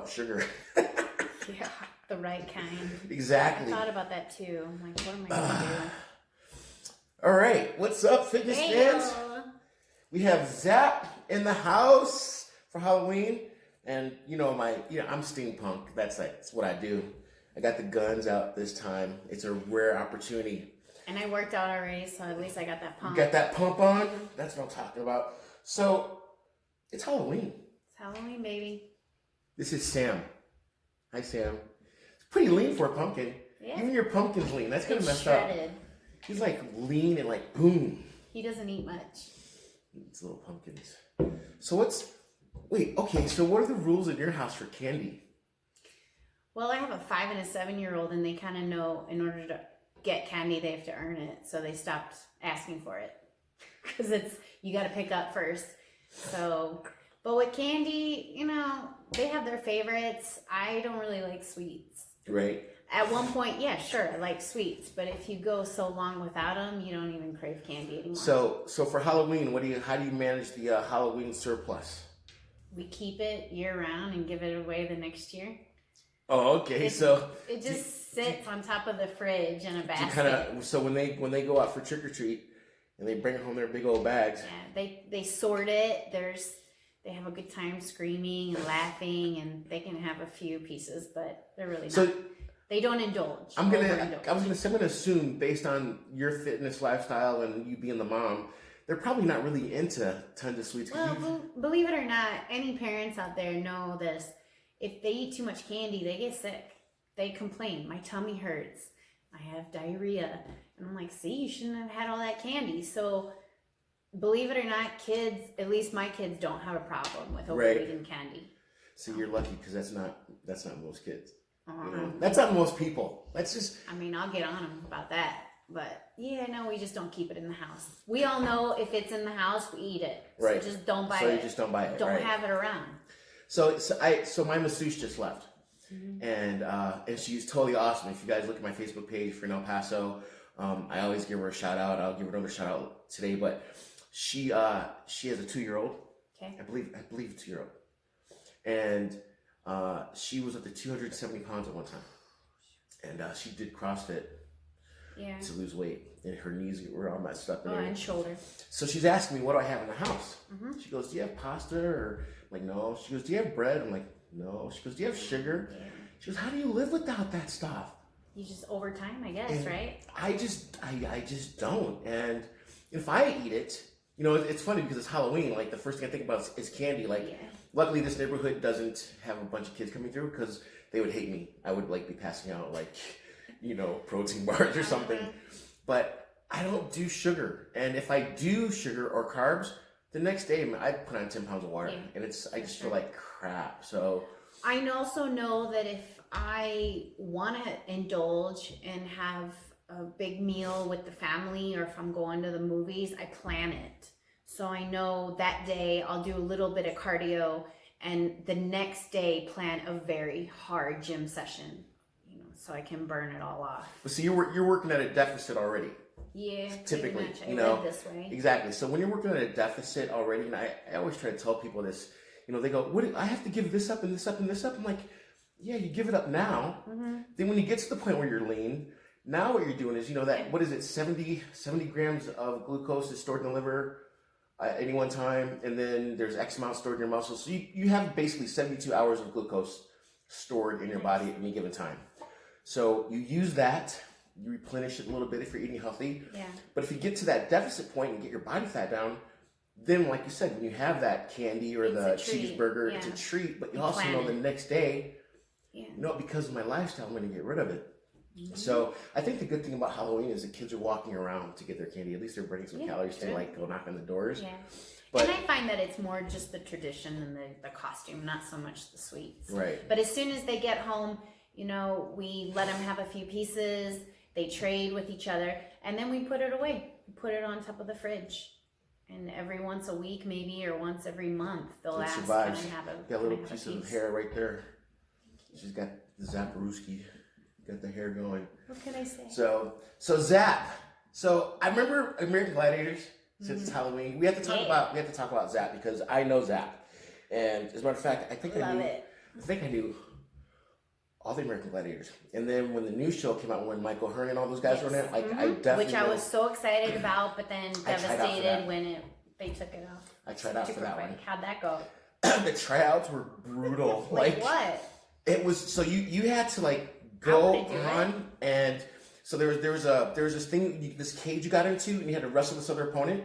without sugar. Yeah, the right kind. Exactly. I thought about that too. I'm like, what am I going to do? All right, what's up, fitness fans? We have Zap in the house for Halloween, and I'm steampunk. That's what I do. I got the guns out this time. It's a rare opportunity. And I worked out already, so at least I got that pump. You got that pump on? That's what I'm talking about. So, it's Halloween. It's Halloween, baby. This is Sam. Hi, Sam. It's pretty lean for a pumpkin. Yeah. Even your pumpkin's lean. That's kind of messed shredded. up. He's like lean and like boom. He doesn't eat much. It's little pumpkins. So so what are the rules in your house for candy? Well, I have a 5 and a 7-year-old, and they kind of know in order to get candy, they have to earn it. So they stopped asking for it because you got to pick up first. So, but with candy, they have their favorites. I don't really like sweets. Right. At one point, yeah, sure, I like sweets, but if you go so long without them, you don't even crave candy anymore. So for Halloween, how do you manage the Halloween surplus? We keep it year round and give it away the next year. Oh, okay. It just sits on top of the fridge in a basket. So when they go out for trick or treat and they bring home their big old bags. Yeah, they sort it. They have a good time screaming and laughing, and they can have a few pieces, but they're really not. They don't indulge. I'm gonna assume, based on your fitness lifestyle and you being the mom, they're probably not really into tons of sweets. Well, believe it or not, any parents out there know this. If they eat too much candy, they get sick. They complain. My tummy hurts. I have diarrhea. And I'm like, see, you shouldn't have had all that candy. So, believe it or not, kids, at least my kids, don't have a problem with overeating candy. See, you're lucky because that's not most kids. That's not most people. That's just. I'll get on them about that. But yeah, no, we just don't keep it in the house. We all know if it's in the house, we eat it. So right. just don't buy it. So you just don't buy it. Don't have it around. So my masseuse just left, and she's totally awesome. If you guys look at my Facebook page for El Paso, I always give her a shout out. I'll give her another shout out today. But she has a 2-year-old. Okay. I believe a 2-year-old, and she was up to 270 pounds at one time, and she did CrossFit. Yeah. To lose weight, and her knees were all messed up. And shoulder. So she's asking me, what do I have in the house? She goes, do you have pasta? Or I'm like, no. She goes, do you have bread? I'm like, no. She goes, do you have sugar? Yeah. She goes, how do you live without that stuff? You just over time, I guess, right? I just don't. And if I eat it, it's funny because it's Halloween. Like the first thing I think about is candy. Luckily this neighborhood doesn't have a bunch of kids coming through because they would hate me. I would be passing out protein bars or something. But I don't do sugar. And if I do sugar or carbs, the next day I put on 10 pounds of water. Yeah, and I just feel like crap. So I also know that if I want to indulge and have a big meal with the family, or if I'm going to the movies, I plan it. So I know that day I'll do a little bit of cardio, and the next day plan a very hard gym session. So I can burn it all off. But so you're working at a deficit already. Yeah, typically, I live this way. Exactly. So when you're working at a deficit already, and I always try to tell people this, they go, "What? I have to give this up and this up and this up." I'm like, "Yeah, you give it up now. Then when you get to the point where you're lean, now what you're doing is, what is it? 70 grams of glucose is stored in the liver at any one time, and then there's X amount stored in your muscles. So you have basically 72 hours of glucose stored in your body at any given time. So you use that, you replenish it a little bit if you're eating healthy. Yeah. But if you get to that deficit point and get your body fat down, then like you said, when you have that candy or the cheeseburger, it's a treat. But you also know the next day, because of my lifestyle, I'm going to get rid of it. So I think the good thing about Halloween is the kids are walking around to get their candy. At least they're burning some calories to go knock on the doors. Yeah. But, and I find that it's more just the tradition and the costume, not so much the sweets. Right. But as soon as they get home, we let them have a few pieces. They trade with each other, and then we put it away. We put it on top of the fridge. And every once a week, maybe, or once every month, they'll ask, "Can I have a got a little piece of hair right there." She's got the Zaparuski. Got the hair going. What can I say? So Zap. So I remember American Gladiators. Since it's Halloween, we have to talk about Zap because I know Zap, and as a matter of fact, I think I think I knew all the American Gladiators. And then when the new show came out, when Michael Hearn and all those guys were in it, like I definitely which I was so excited about, but then devastated when they took it off. I tried out for that one. How'd that go? The tryouts were brutal. Like what? It was so you had to like go on and so there was this thing, this cage you got into, and you had to wrestle this other opponent.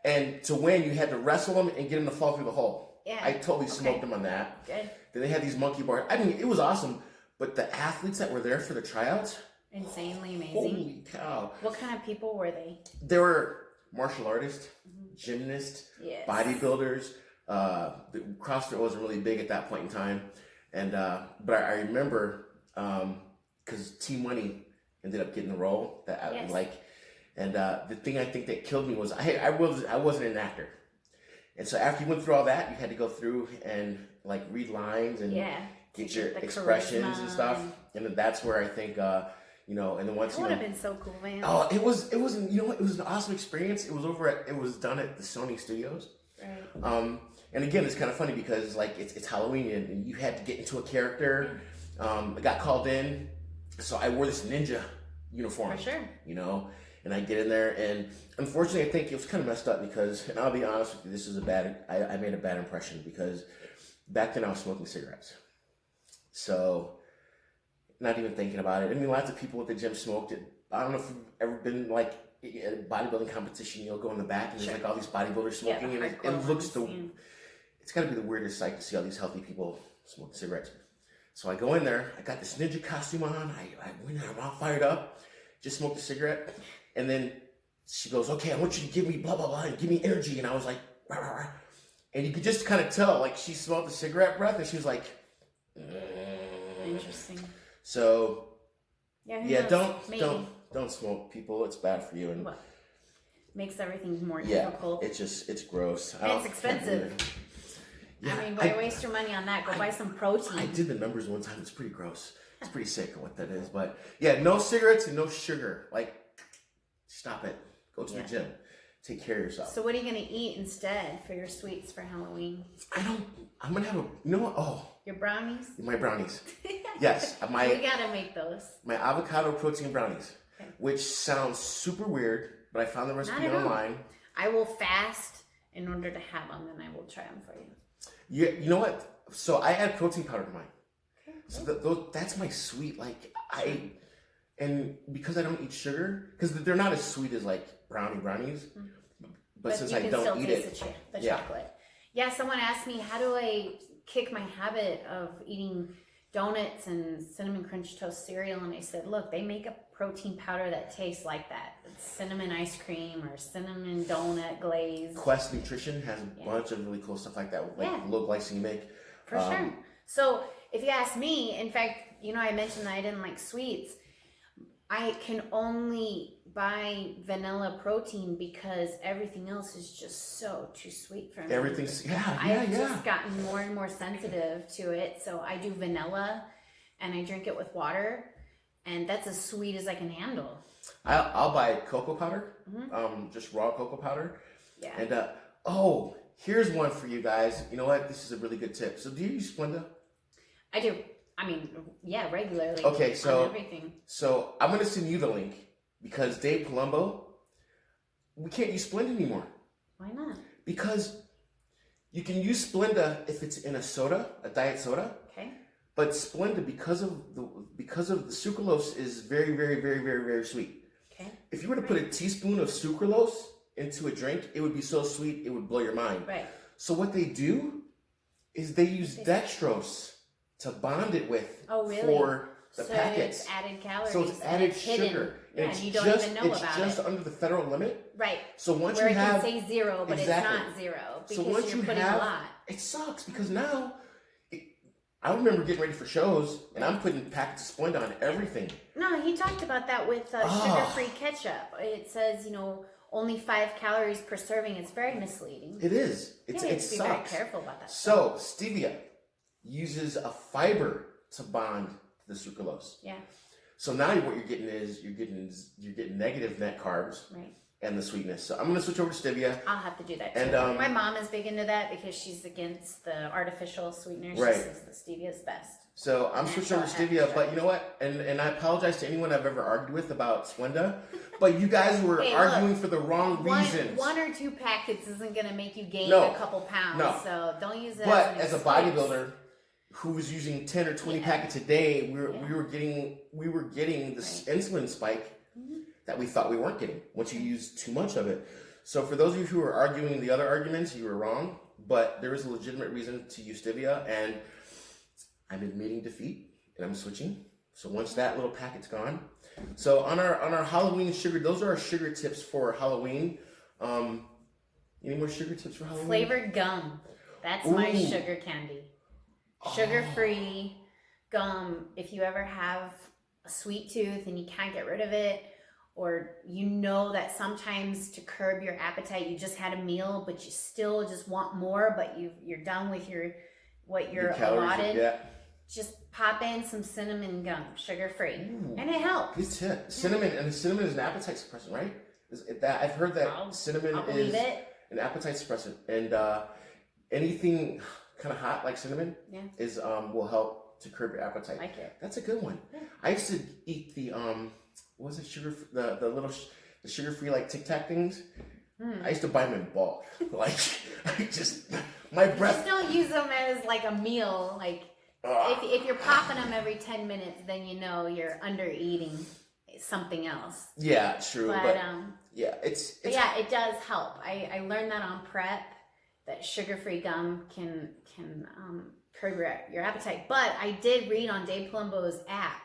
And to win, you had to wrestle him and get him to fall through the hole. Yeah. I totally smoked him on that. Good. Then they had these monkey bars. I mean, it was awesome. But the athletes that were there for the tryouts, insanely amazing. Holy cow! What kind of people were they? They were martial artists, gymnasts, bodybuilders. The CrossFit wasn't really big at that point in time, and but I remember because Team Money ended up getting the role that I like, and the thing I think that killed me was I wasn't an actor, and so after you went through all that, you had to go through and like read lines and get your expressions and stuff, and that's where I think and then once it would have been so cool, man. Oh, it was it was an awesome experience. It was done at the Sony Studios. Right. And again, it's kind of funny because like it's Halloween and you had to get into a character. I got called in, so I wore this ninja uniform. For sure. And I get in there, and unfortunately, I think it was kind of messed up because, and I'll be honest with you, this is I made a bad impression because back then I was smoking cigarettes. So, not even thinking about it. I mean, lots of people at the gym smoked it. I don't know if you've ever been like at a bodybuilding competition, go in the back and there's like all these bodybuilders smoking, and it looks it's got to be the weirdest sight to see all these healthy people smoking cigarettes. So I go in there, I got this ninja costume on, I went in, I'm all fired up, just smoked a cigarette, and then she goes, okay, I want you to give me blah, blah, blah, and give me energy, and I was like, rah, rah, rah. And you could just kind of tell, like, she smelled the cigarette breath, and she was like, Interesting. So, don't smoke, people, it's bad for you. And what? Makes everything more difficult. It's gross. And it's expensive. Yeah, I mean, why waste your money on that? Go buy some protein. I did the numbers one time. It's pretty gross. It's pretty sick what that is. But yeah, no cigarettes and no sugar. Like, stop it. Go to the gym. Take care of yourself. So what are you going to eat instead for your sweets for Halloween? I'm going to have Your brownies? My brownies. Yes. We got to make those. My avocado protein brownies, which sounds super weird, but I found the recipe online. I will fast in order to have them, and I will try them for you. Yeah, you know what? So I add protein powder to mine. Okay. So that's my sweet, and because I don't eat sugar, because they're not as sweet as like brownies, but since I don't eat it, the chocolate. Yeah, someone asked me, how do I kick my habit of eating donuts and cinnamon crunch toast cereal? And I said, look, they make a protein powder that tastes like that. It's cinnamon ice cream or cinnamon donut glaze. Quest Nutrition has a bunch of really cool stuff like that, like low glycemic. For sure. So if you ask me, in fact, I mentioned that I didn't like sweets. I can only buy vanilla protein because everything else is just so too sweet for me. I've just gotten more and more sensitive to it. So I do vanilla and I drink it with water, and that's as sweet as I can handle. I'll buy cocoa powder, just raw cocoa powder. Yeah. And here's one for you guys. You know what? This is a really good tip. So do you use Splenda? I do. I mean, regularly. Okay, so on everything. So I'm gonna send you the link because Dave Palumbo, we can't use Splenda anymore. Why not? Because you can use Splenda if it's in a soda, a diet soda. Okay. But Splenda, because of the sucralose, is very, very, very, very, very sweet. Okay. If you were to put a teaspoon of sucralose into a drink, it would be so sweet it would blow your mind. Right. So what they do is they use dextrose to bond it with for the packets. It's added calories. So it's added sugar. Hidden. And you don't even know about it. It's just under the federal limit. Right. So once Where you have... it can say 0, but it's not 0. Because you're putting a lot. It sucks because now... I remember getting ready for shows, and I'm putting packets of Splenda on everything. No, he talked about that with sugar-free ketchup. It says, only 5 calories per serving. It's very misleading. It is. It sucks. Be very careful about that. So, stevia uses a fiber to bond to the sucralose. Yeah. So now what you're getting is you're getting negative net carbs, right, and the sweetness. So I'm gonna switch over to stevia. I'll have to do that too. And my mom is big into that because she's against the artificial sweeteners. Right. She says the stevia is best. So I'm switching over to stevia, but you know what? And I apologize to anyone I've ever argued with about Splenda, but you guys were arguing for the wrong reasons. One or two packets isn't going to make you gain No. a couple pounds, No. so don't use that But as as a an excuse. bodybuilder who was using 10 or 20 packets a day, we were getting this insulin spike that we thought we weren't getting once you use too much of it. So for those of you who are arguing the other arguments, you were wrong, but there is a legitimate reason to use stevia, and I'm admitting defeat and I'm switching. So once that little packet's gone. So on our Halloween sugar, those are our sugar tips for Halloween. Any more sugar tips for Halloween? Flavored gum. That's my sugar candy. Sugar-free gum. If you ever have a sweet tooth and you can't get rid of it, or you know that sometimes to curb your appetite, you just had a meal, but you still just want more, but you're done with what you're allotted. Just pop in some cinnamon gum, sugar-free, and it helps. Good tip. Cinnamon, and cinnamon is an appetite suppressant, right? I've heard that cinnamon is an appetite suppressant, and anything kind of hot like cinnamon is will help to curb your appetite. Like it. That's a good one. Yeah. I used to eat the what was it, the sugar-free like Tic Tac things. I used to buy them in bulk. Like my breath. Just don't use them as like a meal. Like if you're popping them every 10 minutes, then you know you're under eating something else. Yeah, true. But yeah, it does help. I learned that on prep, that sugar-free gum can curb your appetite. But I did read on Dave Palumbo's app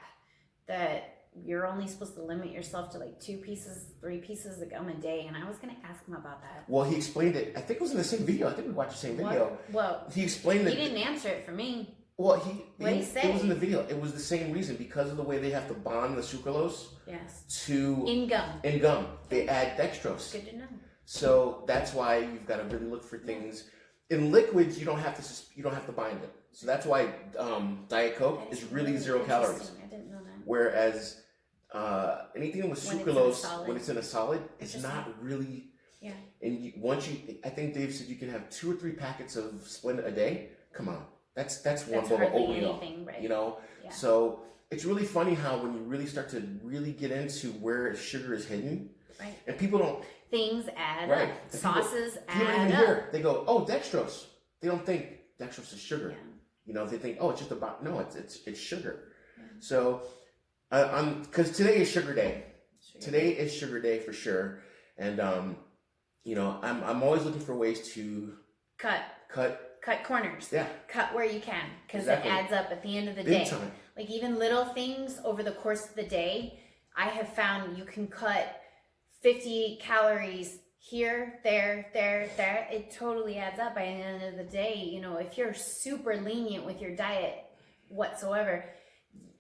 that you're only supposed to limit yourself to like 2 pieces, 3 pieces of gum a day, and I was going to ask him about that. Well, he explained it. I think it was in the same video. I think we watched the same video. Well, he explained it. He didn't answer it for me. Well, what did he say? It was in the video. It was the same reason, because of the way they have to bond the sucralose. Yes. To in gum. They add dextrose. Good to know. So that's why you've got to really look for things. In liquids, you don't have to bind it. So that's why Diet Coke is really 0 calories. I didn't know that. Whereas anything with sucralose, when it's in a solid, it's not really. Yeah. And I think Dave said you can have 2 or 3 packets of Splenda a day. Come on, that's one bowl of oatmeal. Anything, right? You know. Yeah. So it's really funny how when you really start to really get into where sugar is hidden, right? And people don't. Things add up. Sauces add up. Even here, they go, oh, dextrose. They don't think dextrose is sugar. Yeah. You know, they think, oh, it's just no, it's sugar. Yeah. So, because today is sugar day. Today is sugar day for sure, and you know, I'm always looking for ways to cut corners. Yeah. Cut where you can, because it adds up at the end of the day. Big time. Like even little things over the course of the day, I have found you can cut 50 calories here, there. It totally adds up by the end of the day. You know, if you're super lenient with your diet whatsoever,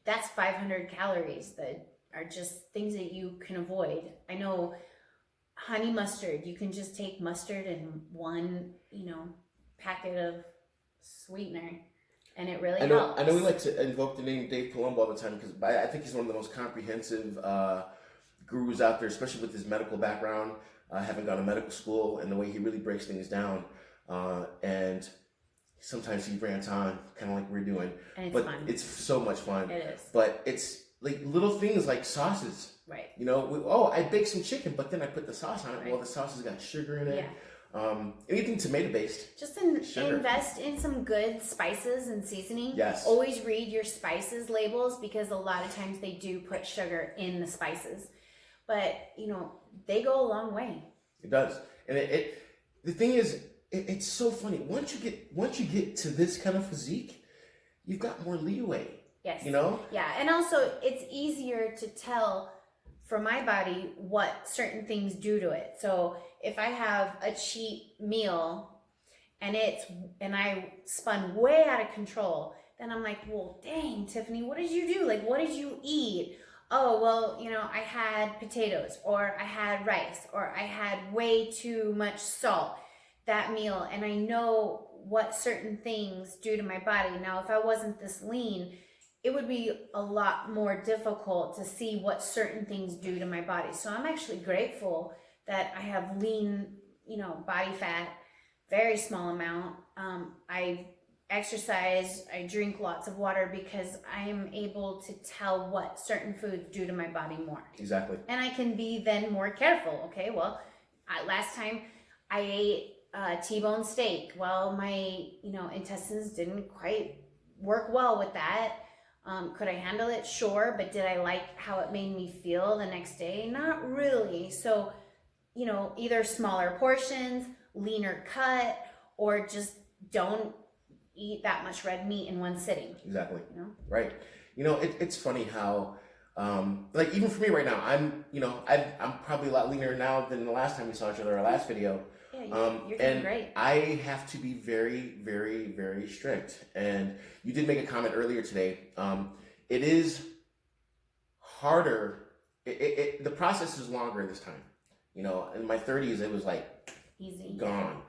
that's 500 calories that are just things that you can avoid. I know honey mustard, you can just take mustard and 1, packet of sweetener, and it really helps. I know we like to invoke the name Dave Palumbo all the time, because I think he's one of the most comprehensive gurus out there, especially with his medical background, having gone to medical school, and the way he really breaks things down. And sometimes he rants on, kind of like we're doing. And it's but fun. It's so much fun. It is. But it's like little things like sauces. Right. You know, I baked some chicken, but then I put the sauce on it. Right. Well, the sauce has got sugar in it. Yeah. Anything tomato based. Just invest in some good spices and seasoning. Yes. Always read your spices labels, because a lot of times they do put sugar in the spices. But, they go a long way. It does. And the thing is, it's so funny. Once you get to this kind of physique, you've got more leeway. Yes. Yeah. And also it's easier to tell for my body what certain things do to it. So if I have a cheat meal and I spun way out of control, then I'm like, well, dang, Tiffany, what did you do? Like, what did you eat? Oh, well, I had potatoes, or I had rice, or I had way too much salt that meal. And I know what certain things do to my body. Now, if I wasn't this lean, it would be a lot more difficult to see what certain things do to my body. So I'm actually grateful that I have lean, body fat, very small amount. I exercise, I drink lots of water because I am able to tell what certain foods do to my body more. Exactly. And I can be then more careful. Okay, well, last time I ate T-bone steak. Well, my, intestines didn't quite work well with that. Could I handle it? Sure. But did I like how it made me feel the next day? Not really. So, either smaller portions, leaner cut, or just don't eat that much red meat in one sitting. Exactly. Right. It's funny how, like even for me right now, I'm probably a lot leaner now than the last time we saw each other, our last video. Yeah, you're doing great. I have to be very, very, very strict. And you did make a comment earlier today. It is harder. The process is longer this time. In my 30s, it was like easy, gone.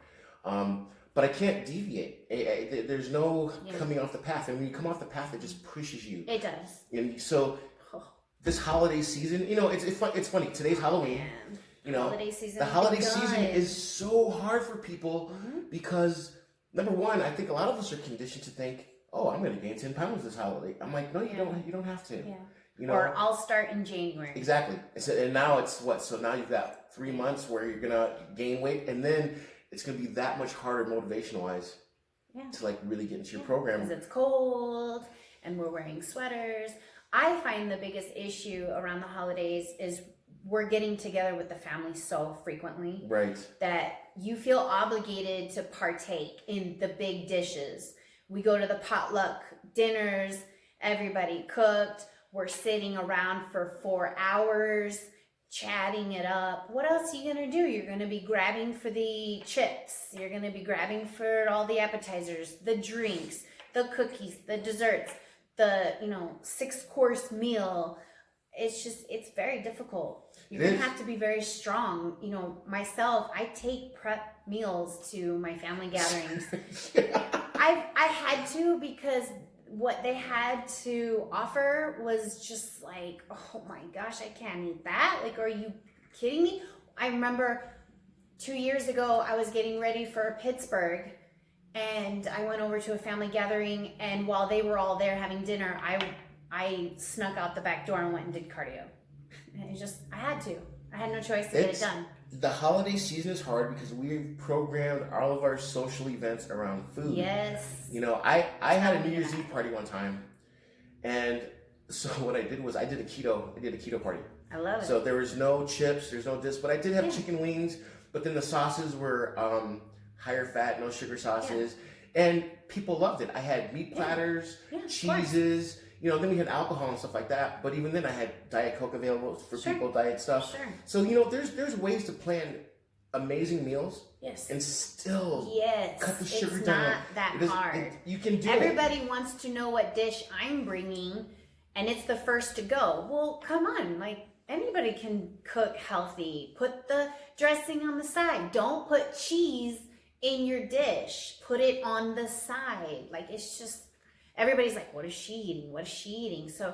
But I can't deviate. There's no coming off the path. And when you come off the path, it just pushes you. It does. And so this holiday season, it's funny. Today's Halloween. Holiday season. The holiday season is so hard for people because, number one, I think a lot of us are conditioned to think, oh, I'm going to gain 10 pounds this holiday. I'm like, no, you don't. You don't have to. Yeah. Or I'll start in January. Exactly. And now it's what? So now you've got 3 months where you're going to gain weight, and then it's going to be that much harder motivation-wise to like really get into your program. Because it's cold and we're wearing sweaters. I find the biggest issue around the holidays is we're getting together with the family so frequently. Right. That you feel obligated to partake in the big dishes. We go to the potluck dinners, everybody cooked. We're sitting around for 4 hours, chatting it up. What else are you going to do? You're going to be grabbing for the chips. You're going to be grabbing for all the appetizers, the drinks, the cookies, the desserts, the, 6-course meal. It's very difficed. You're going to have to be very strong. Myself, I take prep meals to my family gatherings. I had to because what they had to offer was just like, oh my gosh, I can't eat that. Like, are you kidding me? I remember 2 years ago, I was getting ready for Pittsburgh and I went over to a family gathering, and while they were all there having dinner, I snuck out the back door and went and did cardio. And I had to. I had no choice to get it done. The holiday season is hard because we've programmed all of our social events around food. Yes. I had a New Year's Eve party one time, and so what I did was I did a keto party. I love it. So there was no chips, there's no this, but I did have chicken wings, but then the sauces were higher fat, no sugar sauces, and people loved it. I had meat platters, cheeses. Then we had alcohol and stuff like that. But even then, I had Diet Coke available for people, diet stuff. Sure. So, there's ways to plan amazing meals. Yes. And still cut the sugar down. It's not that hard. You can do Everybody wants to know what dish I'm bringing, and it's the first to go. Well, come on. Like, anybody can cook healthy. Put the dressing on the side. Don't put cheese in your dish. Put it on the side. Like, it's just... Everybody's like, what is she eating? What is she eating? So,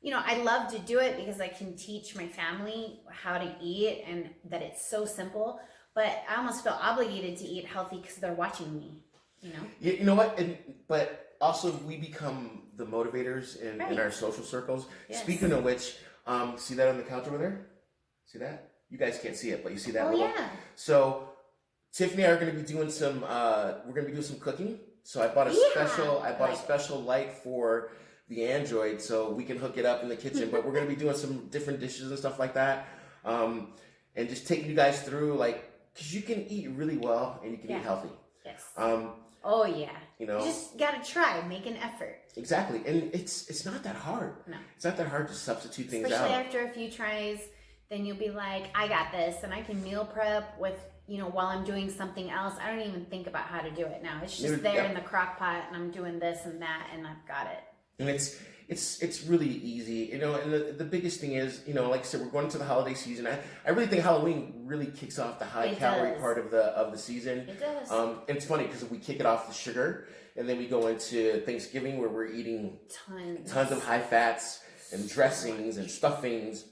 I love to do it because I can teach my family how to eat and that it's so simple. But I almost feel obligated to eat healthy because they're watching me, Yeah, you know what? But also we become the motivators in our social circles. Yes. Speaking of which, see that on the couch over there? See that? You guys can't see it, but you see that? Oh, yeah. So Tiffany and I are going to be doing some, we're going to be doing some cooking. So I bought a special light for the Android so we can hook it up in the kitchen. But we're going to be doing some different dishes and stuff like that. And just taking you guys through, because you can eat really well and you can eat healthy. Yes. Oh, yeah. You just got to try, make an effort. Exactly. And it's not that hard. No. It's not that hard to substitute things out. Especially after a few tries, then you'll be like, I got this. And I can meal prep with... while I'm doing something else. I don't even think about how to do it now. It's just there in the crock pot, and I'm doing this and that, and I've got it. And it's really easy, and the biggest thing is, like I said, we're going to the holiday season. I really think Halloween really kicks off the high calorie part of the season. It does. And it's funny because we kick it off with sugar, and then we go into Thanksgiving where we're eating tons of high fats and dressings and stuffings.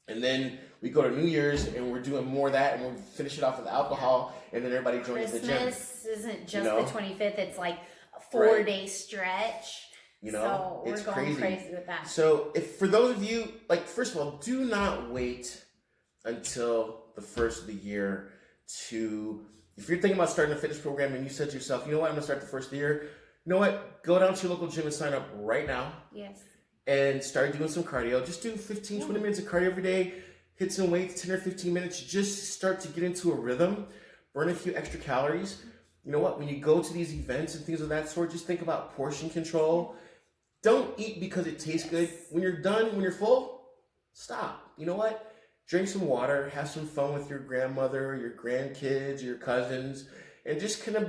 And then we go to New Year's and we're doing more of that, and we'll finish it off with alcohol, and then everybody joins the gym. Christmas isn't just the 25th, it's like a 4-day stretch. So we're going crazy with that. So if for those of you, like, first of all, do not wait until the first of the year to, if you're thinking about starting a fitness program and you said to yourself, you know what, I'm going to start the first of the year, you know what, go down to your local gym and sign up right now. Yes. And start doing some cardio. Just do 15, 20 minutes of cardio every day. Hit some weights, 10 or 15 minutes. Just start to get into a rhythm. Burn a few extra calories. You know what? When you go to these events and things of that sort, just think about portion control. Don't eat because it tastes good. When you're done, when you're full, stop. You know what? Drink some water. Have some fun with your grandmother, your grandkids, your cousins. And just kind of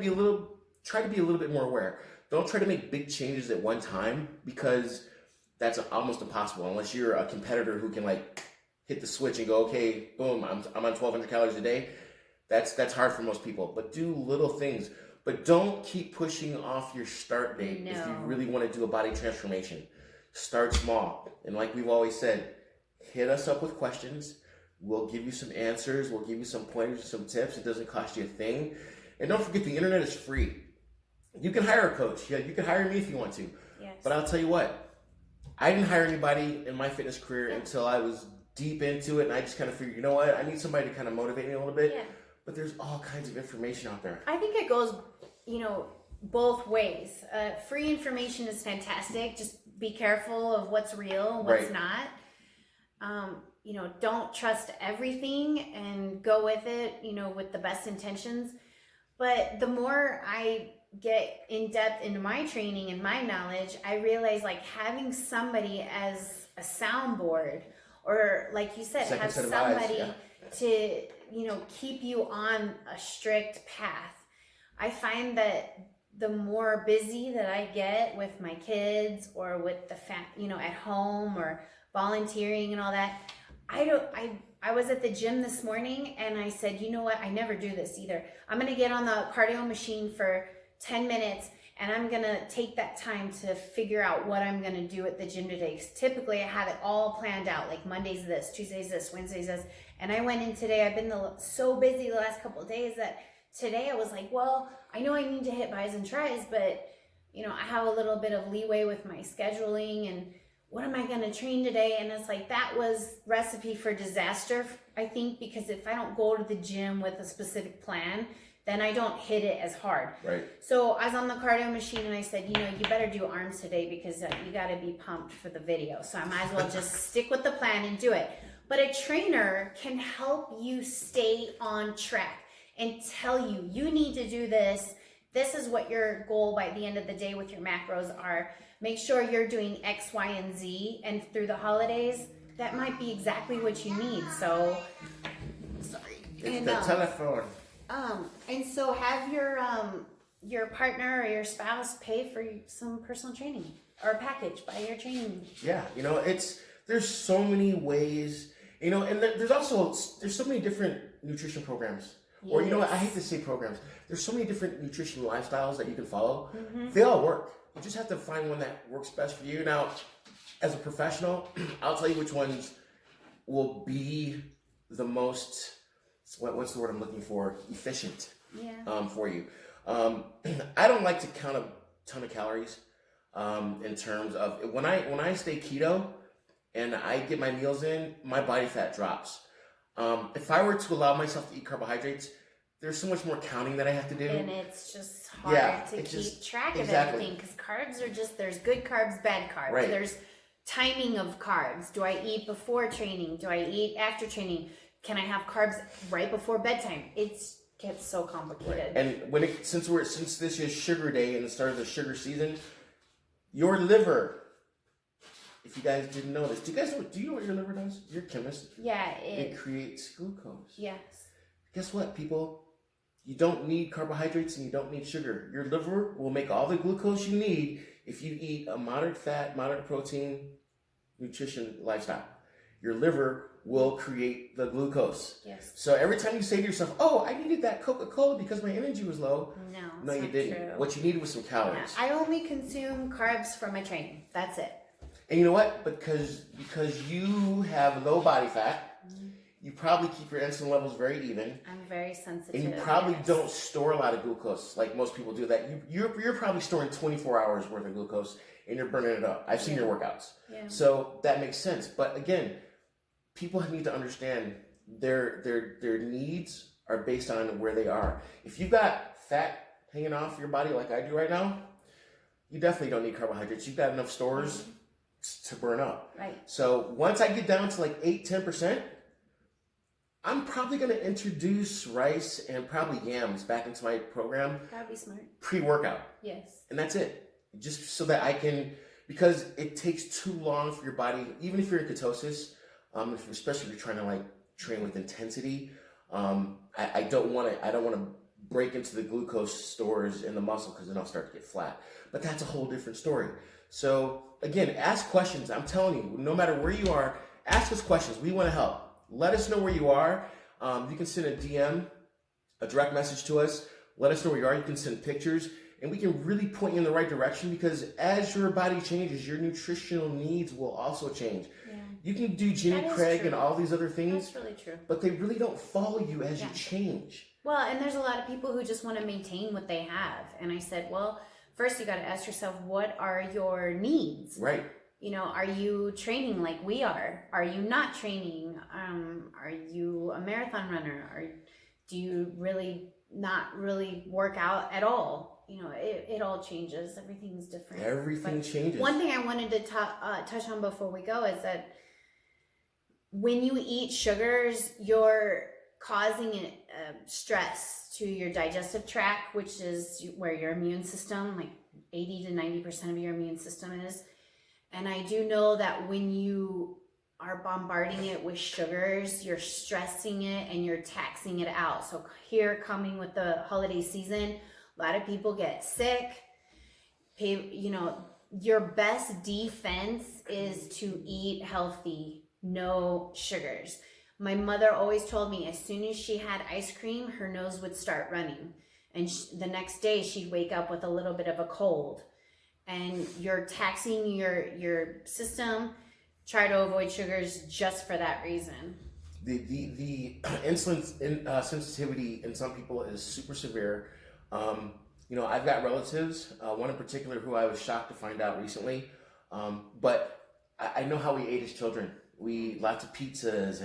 try to be a little bit more aware. Don't try to make big changes at one time, because that's almost impossible unless you're a competitor who can like hit the switch and go, okay, boom, I'm on 1,200 calories a day. That's hard for most people. But do little things. But don't keep pushing off your start date if you really want to do a body transformation. Start small. And like we've always said, hit us up with questions. We'll give you some answers. We'll give you some pointers, some tips. It doesn't cost you a thing. And don't forget, the internet is free. You can hire a coach. Yeah, you can hire me if you want to. Yes. But I'll tell you what, I didn't hire anybody in my fitness career until I was deep into it, and I just kind of figured, you know what, I need somebody to kind of motivate me a little bit. Yeah. But there's all kinds of information out there. I think it goes, both ways. Free information is fantastic. Just be careful of what's real and what's not. Don't trust everything and go with it, with the best intentions. But the more I get in depth into my training and my knowledge, I realize like having somebody as a soundboard, or like you said, have somebody to, keep you on a strict path. I find that the more busy that I get with my kids or with the at home or volunteering and all that, I was at the gym this morning and I said, you know what, I never do this either. I'm going to get on the cardio machine for 10 minutes and I'm going to take that time to figure out what I'm going to do at the gym today. 'Cause typically I have it all planned out, like Monday's this, Tuesday's this, Wednesday's this. And I went in today, I've been so busy the last couple of days that today I was like, well, I know I need to hit buys and tries, but I have a little bit of leeway with my scheduling and what am I going to train today? And it's like, that was recipe for disaster, I think, because if I don't go to the gym with a specific plan, then I don't hit it as hard. Right. So I was on the cardio machine and I said, you better do arms today because you got to be pumped for the video. So I might as well just stick with the plan and do it. But a trainer can help you stay on track and tell you, you need to do this. This is what your goal by the end of the day with your macros are. Make sure you're doing X, Y, and Z. And through the holidays, that might be exactly what you need. So, sorry. It's the telephone. And so have your partner or your spouse pay for some personal training or a package, buy your training. Yeah, there's so many ways, and there's so many different nutrition programs. Yes. Or, I hate to say programs. There's so many different nutrition lifestyles that you can follow. Mm-hmm. They all work. You just have to find one that works best for you. Now, as a professional, I'll tell you which ones will be the most, what's the word I'm looking for? Efficient for you. I don't like to count a ton of calories in terms of, when I stay keto and I get my meals in, my body fat drops. If I were to allow myself to eat carbohydrates, there's so much more counting that I have to do. And it's just hard to keep track of everything because carbs are there's good carbs, bad carbs. Right. There's timing of carbs. Do I eat before training? Do I eat after training? Can I have carbs right before bedtime? It gets so complicated. Right. And since this is sugar day and the start of the sugar season, your liver, if you guys didn't know this, do you know what your liver does? You're a chemist. Yeah, it creates glucose. Yes. Guess what, people? You don't need carbohydrates and you don't need sugar. Your liver will make all the glucose you need if you eat a moderate fat, moderate protein nutrition lifestyle. Your liver will create the glucose. Yes. So every time you say to yourself, oh, I needed that Coca-Cola because my energy was low. No, you didn't. True. What you needed was some calories. Yeah. I only consume carbs for my training. That's it. And you know what? Because you have low body fat, you probably keep your insulin levels very even. I'm very sensitive. And you probably don't store a lot of glucose like most people do. That you're probably storing 24 hours worth of glucose and you're burning it up. I've seen your workouts. Yeah. So that makes sense. But again, people need to understand their needs are based on where they are. If you've got fat hanging off your body like I do right now, you definitely don't need carbohydrates. You've got enough stores to burn up. Right. So once I get down to like 8-10%, I'm probably going to introduce rice and probably yams back into my program. That would be smart. Pre-workout. Yes. And that's it. Just so that I can, because it takes too long for your body, even if you're in ketosis, especially if you're trying to like train with intensity, I don't want to break into the glucose stores in the muscle because then I'll start to get flat. But that's a whole different story. So again, ask questions. I'm telling you, no matter where you are, ask us questions. We want to help. Let us know where you are. You can send a DM, a direct message to us. Let us know where you are. You can send pictures, and we can really point you in the right direction because as your body changes, your nutritional needs will also change. Yeah. You can do Jenny Craig true. And all these other things. That's really true. But they really don't follow you as you change. Well, and there's a lot of people who just want to maintain what they have. And I said, well, first you got to ask yourself, what are your needs? Right. You know, are you training like we are? Are you not training? Are you a marathon runner? Or do you not really work out at all? You know, it all changes. Everything's different. Everything changes. One thing I wanted to touch on before we go is that when you eat sugars, you're causing stress to your digestive tract, which is where your immune system, like 80 to 90% of your immune system is. And I do know that when you are bombarding it with sugars, you're stressing it and you're taxing it out. So here, coming with the holiday season, a lot of people get sick. You know, your best defense is to eat healthy, no sugars. My mother always told me as soon as she had ice cream, her nose would start running. And the next day she'd wake up with a little bit of a cold. And you're taxing your system. Try to avoid sugars just for that reason. The insulin sensitivity in some people is super severe. You know, I've got relatives, one in particular who I was shocked to find out recently. But I know how we ate as children. We eat lots of pizzas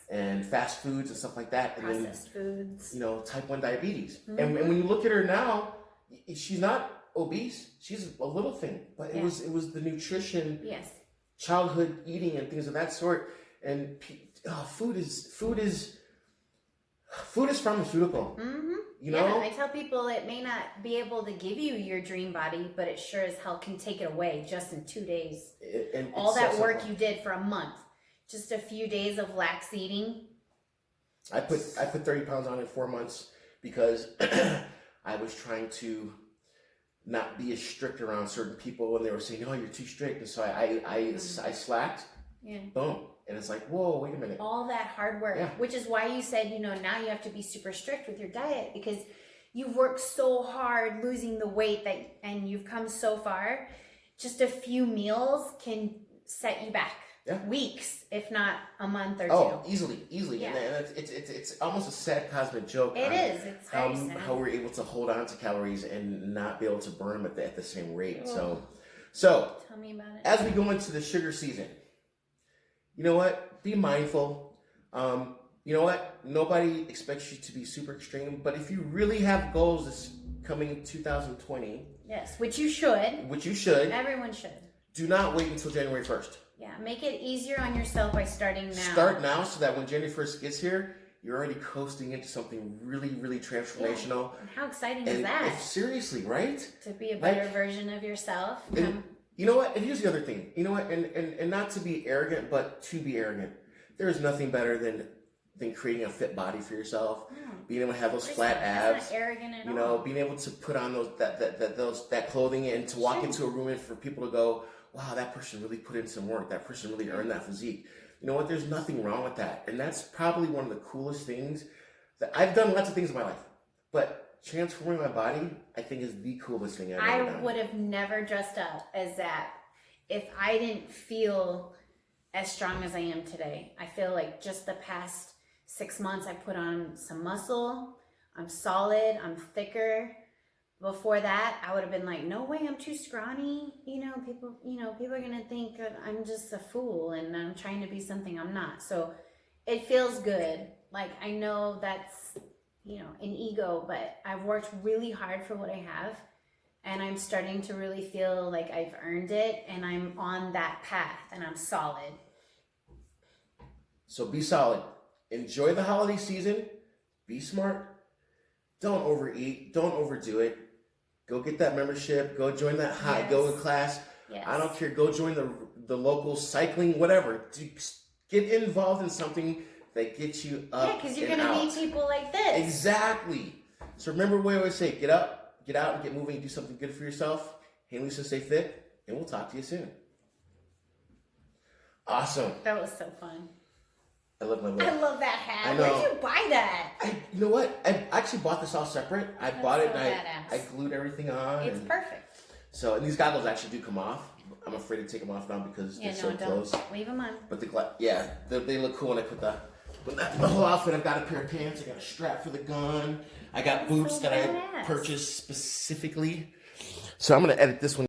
and fast foods and stuff like that. Processed foods. You know, type 1 diabetes. Mm-hmm. And when you look at her now, she's not obese. She's a little thing, but it was the nutrition, childhood eating and things of that sort. And food is pharmaceutical. Mm-hmm. You know, I tell people it may not be able to give you your dream body, but it sure as hell can take it away just in 2 days. And all that work you did for a month, just a few days of lax eating. I put 30 pounds on in 4 months because I was trying to not be as strict around certain people, and they were saying, "Oh, you're too strict," and so I slacked. Yeah. Boom. And it's like, whoa, wait a minute. All that hard work, which is why you said, you know, now you have to be super strict with your diet because you've worked so hard losing the weight and you've come so far. Just a few meals can set you back weeks, if not a month or two. Oh, easily. Yeah. And it's almost a sad cosmic joke. It is. It's very sad. How we're able to hold on to calories and not be able to burn them at the same rate. Oh. So tell me about it. As we go into the sugar season, you know what? Be mindful. You know what? Nobody expects you to be super extreme, but if you really have goals this coming 2020, yes, which you should. Everyone should. Do not wait until January 1st. Yeah, make it easier on yourself by starting now. Start now so that when January 1st gets here, you're already coasting into something really, really transformational. Yeah. And how exciting is that? Seriously, right? To be a better version of yourself. You know what? And here's the other thing. You know what? And not to be arrogant, but to be arrogant. There is nothing better than creating a fit body for yourself. No. Being able to have those flat abs. That's not arrogant at all. You know, being able to put on that clothing and to walk into a room and for people to go, wow, that person really put in some work. That person really earned that physique. You know what? There's nothing wrong with that. And that's probably one of the coolest things that I've done lots of things in my life. But transforming my body, I think, is the coolest thing I've ever done. I would have never dressed up as that if I didn't feel as strong as I am today. I feel like just the past 6 months I put on some muscle. I'm solid, I'm thicker. Before that, I would have been like, no way, I'm too scrawny. People are gonna think that I'm just a fool and I'm trying to be something I'm not. So it feels good. Like, I know that's, an ego, but I've worked really hard for what I have, and I'm starting to really feel like I've earned it, and I'm on that path, and I'm solid. So be solid. Enjoy the holiday season. Be smart. Don't overeat. Don't overdo it. Go get that membership. Go join that hot yoga class. Yes. I don't care. Go join the local cycling, whatever. Get involved in something that gets you up. Yeah, because you're going to meet people like this. Exactly. So remember what we always say, get up, get out, and get moving, and do something good for yourself. Hey, Lisa, stay fit, and we'll talk to you soon. Awesome. That was so fun. I love my look. I love that hat. I know. Where'd you buy that? You know what? I actually bought this all separate. I bought it so and badass. I glued everything on. It's perfect. So, and these goggles actually do come off. I'm afraid to take them off now because they're so close. Don't leave them on. But they look cool when I put the whole outfit. I've got a pair of pants. I got a strap for the gun. I got boots that I purchased specifically. So I'm gonna edit this one.